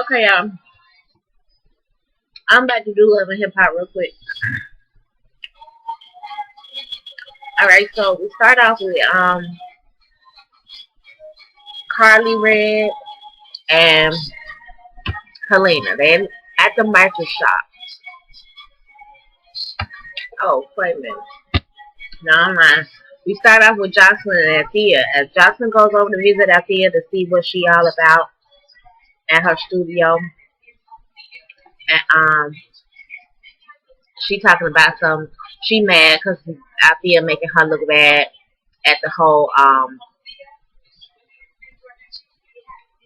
Okay, I'm about to do Love and Hip Hop real quick. All right, so we start off with Carly Red and Helena. They at the mattress shop. Oh, wait a minute. No, I'm lying. We start off with Jocelyn and Althea. As Jocelyn goes over to visit Althea to see what she all about at her studio, and she talking about some. She mad because Althea making her look bad at the whole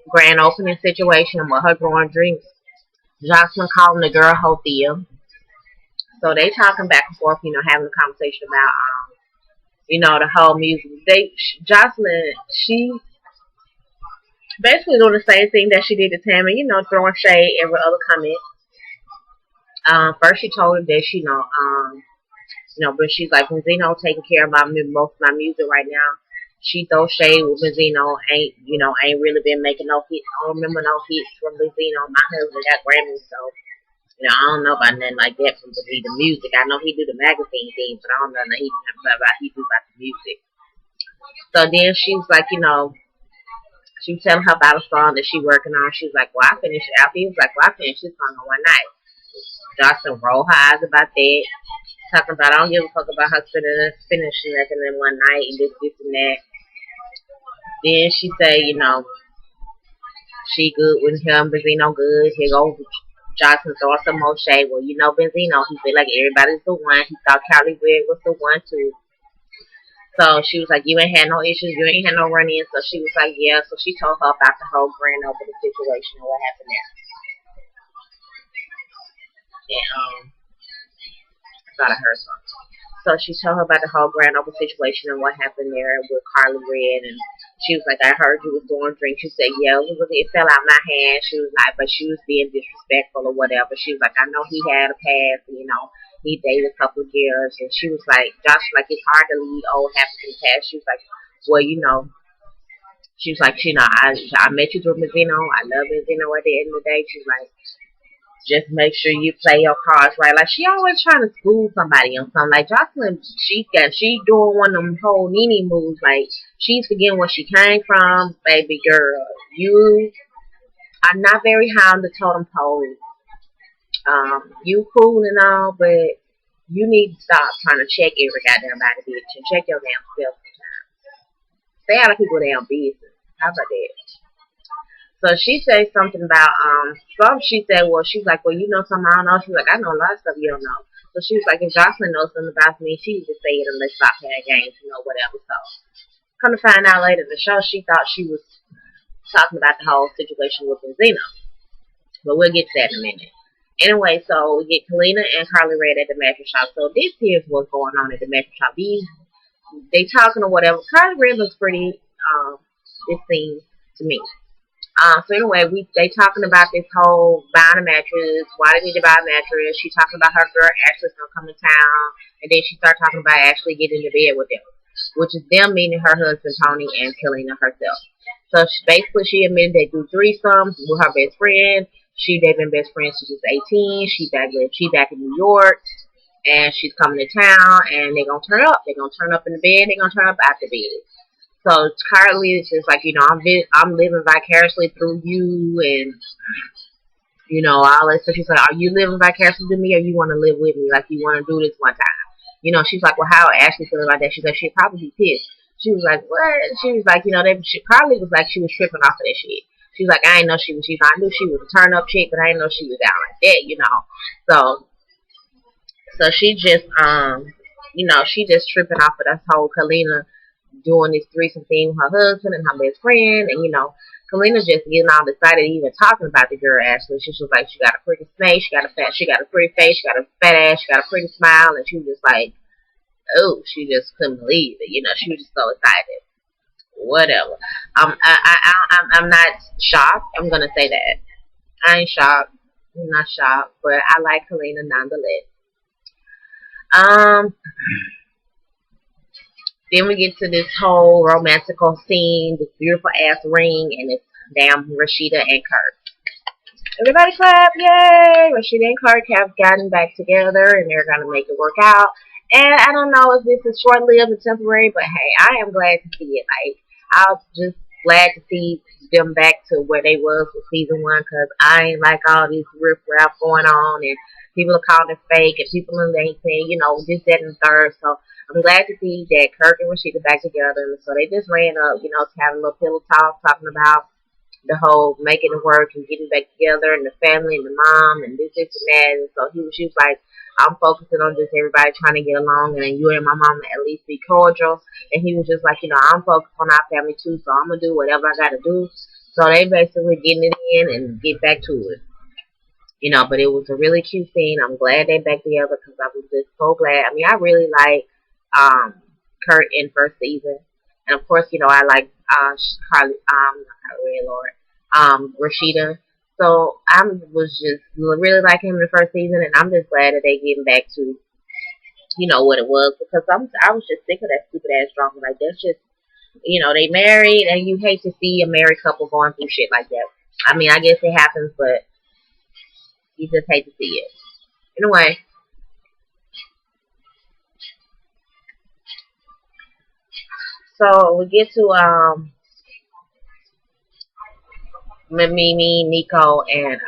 grand opening situation with her growing drinks. Jocelyn calling the girl Hothea. So they talking back and forth, having a conversation about, the whole music. Jocelyn, she basically doing the same thing that she did to Tammy, throwing shade every other comment. First she told her that but she's like, Benzino taking care of most of my music right now. She throws shade with Benzino, ain't really been making no hits. I don't remember no hits from Benzino. My husband got Grammys, so I don't know about nothing like that from the music. I know he do the magazine thing, but I don't know nothing he do about the music. So then she was like, she was telling her about a song that she working on. She was like, well, I finished it. He was like, well, I finished this song on one night. Jocelyn rolled her eyes about that. Talking about, I don't give a fuck about her finishing nothing in one night and this and that. Then she say, she good with him, Benzino good. Here goes Johnson throwing some more shade. Well, Benzino, he feel like everybody's the one. He thought Cali Red was the one too. So she was like, you ain't had no issues, you ain't had no run-ins. So she was like, yeah. So she told her about the whole grand opening situation and what happened there. And I thought I heard something. So she told her about the whole grand open situation and what happened there with Carly Red. And she was like, I heard you was doing drinks. She said, yeah, it fell out my hand. She was like, but she was being disrespectful or whatever. She was like, I know he had a past, he dated a couple of girls. And she was like, Josh, like, it's hard to leave old habits in the past. She was like, well, she was like, I met you through Benzino. I love Benzino at the end of the day. She's like, just make sure you play your cards right. Like, she always trying to school somebody on something. Like, Jocelyn, she doing one of them whole Nene moves. Like, she's forgetting where she came from. Baby girl, you are not very high on the totem pole. You cool and all, but you need to stop trying to check every goddamn body, bitch, and check your damn self sometimes. Stay out of people's damn business. How about that? So she said something about she said, well, she's like, well, you know something I don't know. She's like, I know a lot of stuff you don't know. So she was like, if Jocelyn knows something about me, she would just say it and let's stop playing games, whatever. So come to find out later in the show, she thought she was talking about the whole situation with Benzino. But we'll get to that in a minute. Anyway, so we get Kalina and Carly Red at the mattress shop. So this here's what's going on at the mattress shop. They talking or whatever. Carly Red looks pretty this scene to me. So anyway, they talking about this whole buying a mattress, why they need to buy a mattress. She talking about her girl Ashley's gonna come to town, and then she start talking about Ashley getting into bed with them, which is them meaning her husband Tony and Kalina herself. So she admitted they do threesomes with her best friend. They've been best friends since she was 18. She back in New York, and she's coming to town, and they're gonna turn up. They're gonna turn up in the bed. They're gonna turn up after bed. So Carly is just like, I'm living vicariously through you and, all that stuff. She's like, are you living vicariously through me or you want to live with me? Like, you want to do this one time? She's like, well, how Ashley feeling about that? She's like, she'd probably be pissed. She was like, what? She was like, Carly was like, she was tripping off of that shit. She's like, I didn't know she was, I knew she was a turn up chick, but I didn't know she was out like that, So she just, she just tripping off of that whole Kalina doing this threesome thing with her husband and her best friend, and Kalina just getting all excited, even talking about the girl Ashley. She was like, she got a pretty face, she got a pretty face, she got a fat ass, she got a pretty smile, and she was just like, oh, she just couldn't believe it. She was just so excited. Whatever. I'm not shocked. I'm gonna say that I ain't shocked. I'm not shocked, but I like Kalina nonetheless. Then we get to this whole romantical scene, this beautiful ass ring, and it's damn Rashida and Kurt. Everybody clap, yay! Rashida and Clark have gotten back together and they're gonna make it work out. And I don't know if this is short lived or temporary, but hey, I am glad to see it. Like, I was just glad to see them back to where they was with season one, because I ain't like all this riff raff going on and people are calling it fake and people ain't saying, this, that, and the third. So I'm glad to see that Kirk and Rashida back together. And so they just ran up, having a little pillow talk, talking about the whole making it work and getting back together and the family and the mom and this and that. And so she was like, I'm focusing on just everybody trying to get along and you and my mom at least be cordial. And he was just like, I'm focused on our family too, so I'm going to do whatever I got to do. So they basically getting it in and get back to it. But it was a really cute scene. I'm glad they back together because I was just so glad. I mean, I really like Kurt in first season. And of course, I like Carly, Lord, Rashida. So I was just really liking him in the first season, and I'm just glad that they getting back to what it was, because I was just sick of that stupid ass drama. Like, that's just they married, and you hate to see a married couple going through shit like that. I mean, I guess it happens, but you just hate to see it. Anyway, so we get to Mimi, Nico, and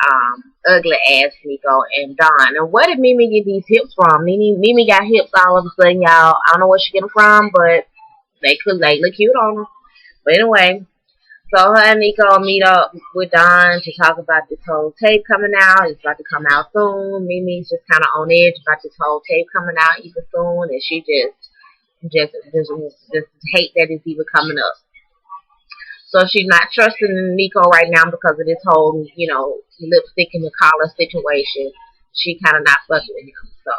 ugly ass Nico and Don. And where did Mimi get these hips from? Mimi got hips all of a sudden, y'all. I don't know where she get them from, but they look cute on them. But anyway, so her and Nico meet up with Don to talk about this whole tape coming out. It's about to come out soon. Mimi's just kind of on edge about this whole tape coming out even soon, and she just hate that it's even coming up. So she's not trusting Nico right now because of this whole, lipstick in the collar situation. She kind of not fucking with him. So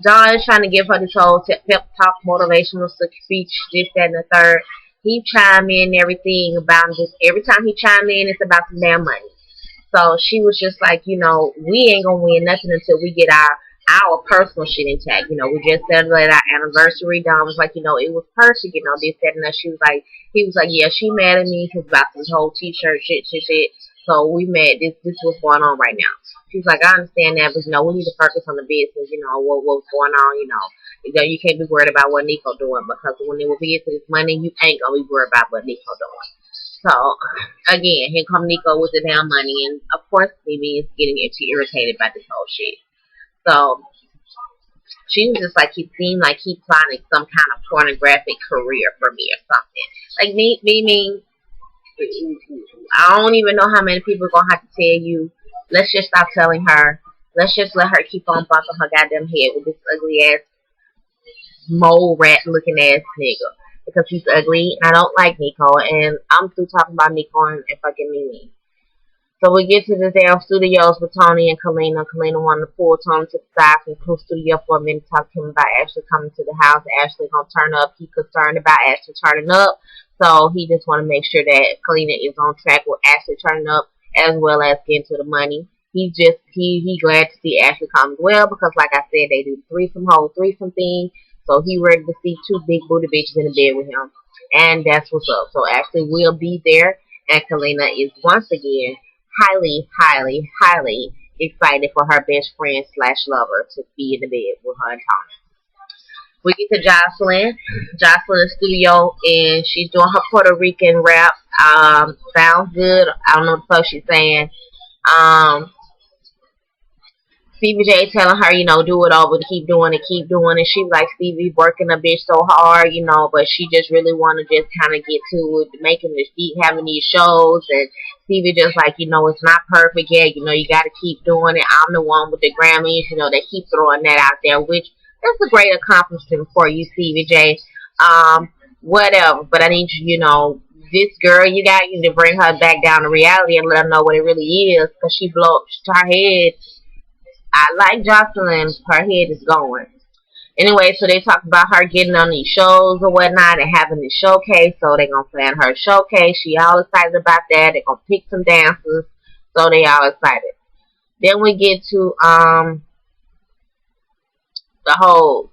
Don is trying to give her this whole pep talk, motivational speech, this, that, and the third. He chime in everything about just every time he chime in, it's about some damn money. So she was just like, we ain't gonna win nothing until we get our personal shit intact. We just celebrated our anniversary. Don was like, it was perfect, this, that, and that. He was like, yeah, she mad at me because about this whole t-shirt shit. So we mad. This what's going on right now. She's like, I understand that, but we need to focus on the business. What's going on. You can't be worried about what Nico doing, because when it will be into this money, you ain't gonna be worried about what Nico doing. So again, here come Nico with the damn money, and of course, Mimi is getting irritated by this whole shit. So she was just like, he seemed like he plotting some kind of pornographic career for me or something. Like Mimi, I don't even know how many people are gonna have to tell you. Let's just stop telling her. Let's just let her keep on bumping her goddamn head with this ugly ass mole rat looking ass nigga, because he's ugly and I don't like Nico, and I'm through talking about Nico and fucking Mimi. So we get to the Dale Studios with Tony and Kalina. Kalina wanted to pull Tony to the side from the studio for a minute to talk to him about Ashley coming to the house. Ashley gonna turn up. He concerned about Ashley turning up, so he just want to make sure that Kalina is on track with Ashley turning up, as well as getting to the money. He glad to see Ashley come as well, because like I said, they do the threesome thing. So he ready to see two big booty bitches in the bed with him, and that's what's up. So Ashley will be there, and Kalina is once again highly, highly, highly excited for her best friend / lover to be in the bed with her and Tommy. We get to Jocelyn. Jocelyn's studio, and she's doing her Puerto Rican rap. Sounds good. I don't know what the fuck she's saying. Stevie J telling her, do it over, keep doing it, keep doing it. She like, Stevie working a bitch so hard, but she just really want to just kind of get to it, making this beat, having these shows. And Stevie just like, it's not perfect yet, you got to keep doing it. I'm the one with the Grammys, they keep throwing that out there, which is a great accomplishment for you, Stevie J. Whatever, but I need you, this girl, you need to bring her back down to reality and let her know what it really is, because she blows her head. I like Jocelyn. Her head is going. Anyway, so they talk about her getting on these shows or whatnot and having this showcase. So they're going to plan her showcase. She all excited about that. They're going to pick some dancers. So they all excited. Then we get to the whole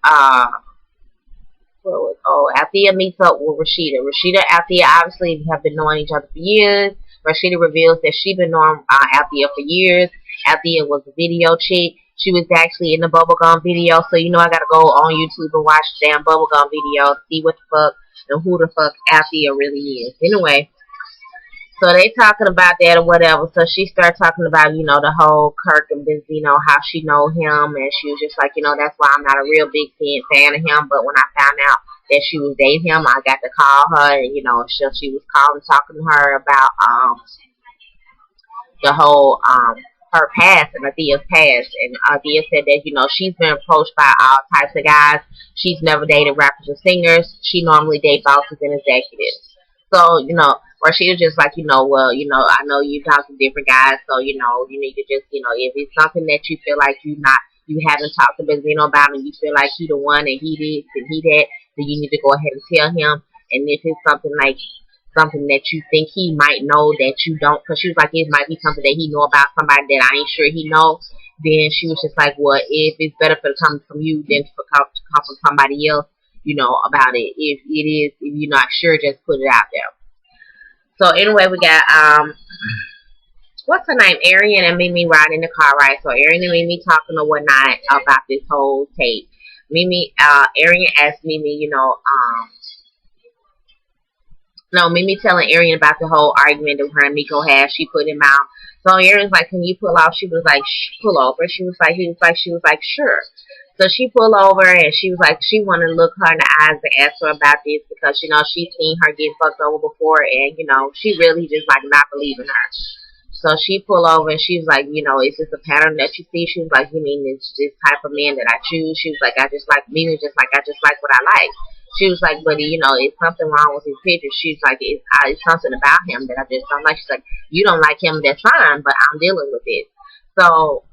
Althea meets up with Rashida. Rashida, Althea obviously have been knowing each other for years. Rashida reveals that she been knowing Althea for years. Althea was a video chick. She was actually in the bubblegum video, so you know I gotta go on YouTube and watch the damn bubblegum video, see what the fuck and who the fuck Althea really is. Anyway, so they talking about that or whatever. So she started talking about, you know, the whole Kirk and Benzino, how she know him, and she was just like, you know, that's why I'm not a real big fan of him. But when I found out that she was dating him, I got to call her, and you know, she was calling, talking to her about the whole her past and Althea's past. And Althea said that, you know, she's been approached by all types of guys. She's never dated rappers or singers. She normally dates bosses and executives. So, you know, or she was just like, you know, well, you know, I know you talk to different guys, so, you know, you need to just, you know, if it's something that you feel like you haven't talked to Benzino about and you feel like he the one and he this and he that, then you need to go ahead and tell him. And if it's something like something that you think he might know that you don't, because she was like, it might be something that he know about somebody that I ain't sure he knows, then she was just like, well, if it's better for it to come from you than for come from somebody else, you know, about it. If you're not sure, just put it out there. So anyway, we got what's her name? Arian and Mimi riding in the car, right? So Arian and Mimi talking or whatnot about this whole tape. Arian asked Mimi, you know, Mimi telling Arian about the whole argument that her and Miko had. She put him out. So Arian's like, can you pull off? She was like, pull over. She was like, sure. So she pulled over and she was like, she wanted to look her in the eyes and ask her about this because, you know, she's seen her get fucked over before and, you know, she really just like not believing her. So she pulled over and she was like, you know, is this a pattern that you see? She was like, you mean it's this type of man that I choose? She was like, I just like what I like. She was like, but you know, it's something wrong with his picture. She's like, it's something about him that I just don't like. She's like, you don't like him, that's fine, but I'm dealing with it. So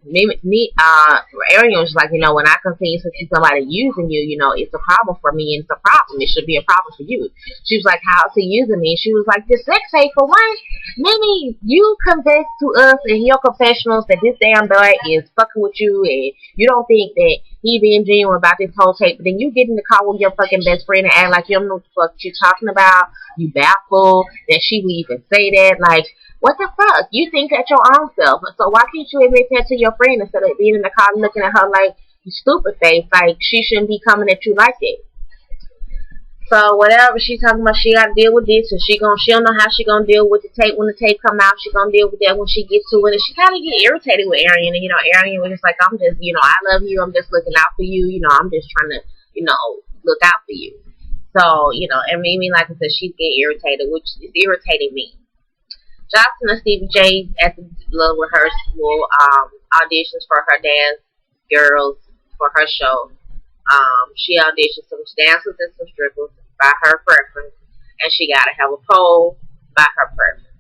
Arian was like, you know, when I continue to see somebody using you, you know, it's a problem for me and it's a problem. It should be a problem for you. She was like, how's he using me? She was like, the sex tape for one. Mimi, you confess to us in your confessionals that this damn boy is fucking with you and you don't think that he being genuine about this whole tape, but then you get in the car with your fucking best friend and act like you don't know what the fuck she's talking about. You baffled that she would even say that. Like, what the fuck? You think that your own self. So why can't you admit that to your friend instead of being in the car looking at her like you stupid face? Like she shouldn't be coming at you like that. So whatever she's talking about, she got to deal with this, and she don't know how she gonna deal with the tape when the tape come out. She gonna deal with that when she gets to it, and she kind of get irritated with Arian. And you know, Arian was just like, I'm just, you know, I love you. I'm just looking out for you. You know, I'm just trying to, you know, look out for you. So you know, and Mimi, like I said, she's getting irritated, which is irritating me. Jocelyn and Stevie J at the little rehearsal auditions for her dance girls for her show. She auditioned some dancers and some strippers by her preference, and she got to have a pole by her preference.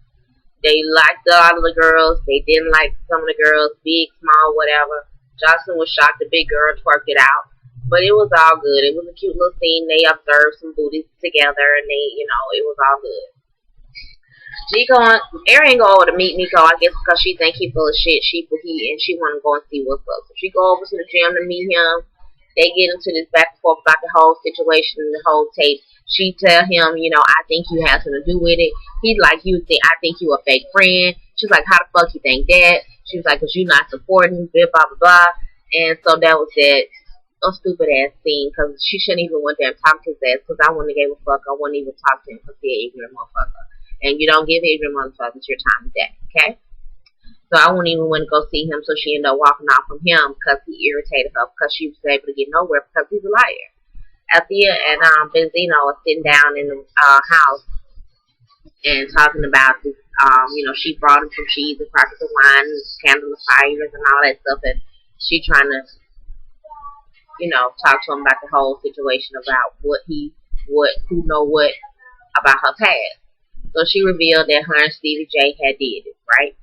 They liked a lot of the girls. They didn't like some of the girls, big, small, whatever. Jocelyn was shocked the big girl twerked it out, but it was all good. It was a cute little scene. They observed some booties together, and they, you know, it was all good. Arian go over to meet Miko, I guess because she think he full of shit, and she want to go and see what's up. So she go over to the gym to meet him. They get into this back and forth about the whole situation and the whole tape. She tell him, you know, I think you have something to do with it. He's like, I think you a fake friend. She's like, how the fuck you think that? She was like, because you're not supporting, blah, blah, blah, blah. And so that was that stupid ass scene, because she shouldn't even went there and talk to his ass, because I wouldn't have gave a fuck. I wouldn't even talk to him because he's an ignorant motherfucker. And you don't give ignorant motherfuckers your time of day, okay? So I wouldn't even want to go see him, so she ended up walking off from him because he irritated her, because she was able to get nowhere because he's a liar. Althea and Benzino are sitting down in the house and talking about this. You know, she brought him some cheese and crackers and wine, candle and fires and all that stuff, and she trying to, you know, talk to him about the whole situation about who know what about her past. So she revealed that her and Stevie J had did it, right?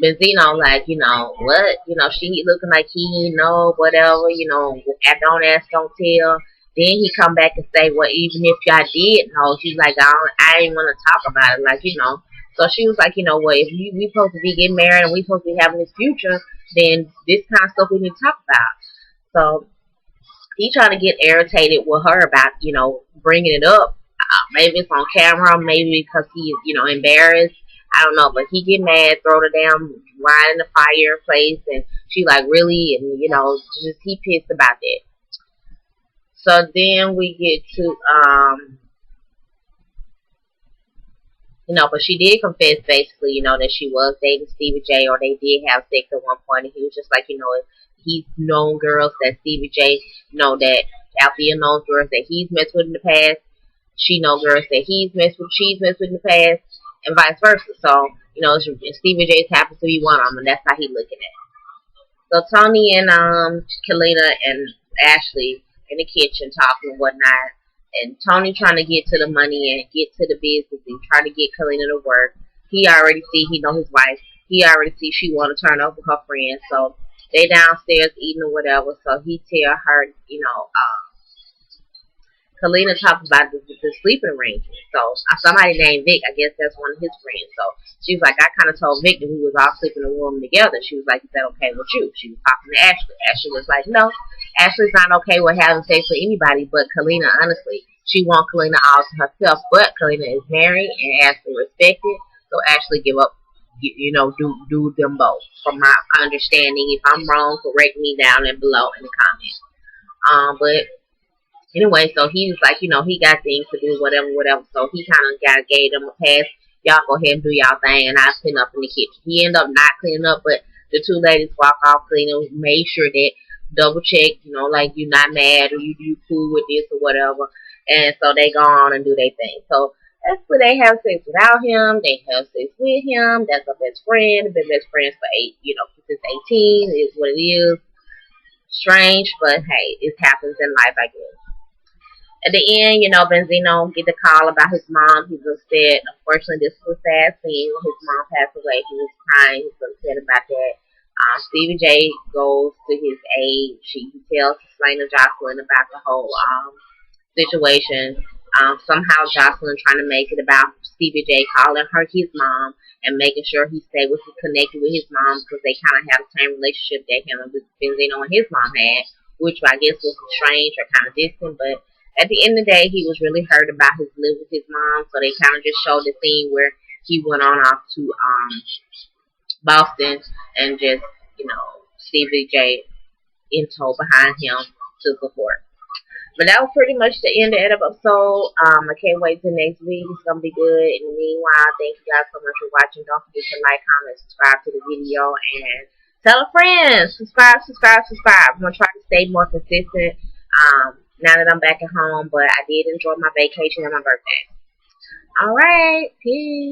Benzino, like, you know, what? You know, she looking like he know, whatever, you know, don't ask, don't tell. Then he come back and say, well, even if y'all did know, he's like, I ain't want to talk about it, like, you know. So she was like, you know what, if we supposed to be getting married and we supposed to be having this future, then this kind of stuff we need to talk about. So he trying to get irritated with her about, you know, bringing it up. Maybe it's on camera, maybe because he's, embarrassed. I don't know, but he get mad, throw the damn wine in the fireplace, and she like, really? And, just he pissed about that. So then we get to, but she did confess basically, that she was dating Stevie J, or they did have sex at one point, and he was just like, he's known girls that Stevie J, that Althea knows girls that he's messed with in the past. She knows girls that she's messed with in the past, and vice versa. So, Stevie J happens to be one of them, and that's how he's looking at it. So Tony and Kalina and Ashley in the kitchen talking and whatnot, and Tony trying to get to the money and get to the business and try to get Kalina to work. He know his wife. He already see she want to turn over her friends. So they downstairs eating or whatever. So he tell her, Kalina talked about the sleeping arrangement. So somebody named Vic, I guess that's one of his friends. So she was like, I kind of told Vic that we was all sleeping in a room together. She was like, is that okay with you? She was talking to Ashley. Ashley was like, no, Ashley's not okay with having sex with anybody but Kalina, honestly. She wants Kalina all to herself, but Kalina is married and Ashley respected. So Ashley give up, do them both. From my understanding, if I'm wrong, correct me down and below in the comments. But anyway, so he was like, he got things to do, whatever. So he kind of gave them a pass. Y'all go ahead and do y'all thing, and I'll clean up in the kitchen. He ended up not cleaning up, but the two ladies walk off cleaning, made sure that double check, like you're not mad or you cool with this or whatever. And so they go on and do their thing. So that's where they have sex without him. They have sex with him. That's her best friend. They've been best friends for since 18. It is what it is. Strange, but hey, it happens in life, I guess. At the end, Benzino get the call about his mom. He was upset. Unfortunately, this was a sad scene when his mom passed away. He was crying. He was upset about that. Stevie J goes to his aid. He tells Selena Jocelyn about the whole situation. Somehow Jocelyn trying to make it about Stevie J calling her his mom and making sure he stayed connected with his mom, because they kind of have the same relationship that him and Benzino and his mom had, which I guess was strange or kind of distant, but at the end of the day, he was really hurt about his live with his mom, so they kind of just showed the scene where he went on off to Boston and just, Stevie J in tow behind him to support. But that was pretty much the end of the episode. I can't wait till next week. It's going to be good. In the meanwhile, thank you guys so much for watching. Don't forget to like, comment, subscribe to the video, and tell a friend. Subscribe. I'm going to try to stay more consistent. Now that I'm back at home, but I did enjoy my vacation and my birthday. Alright, peace.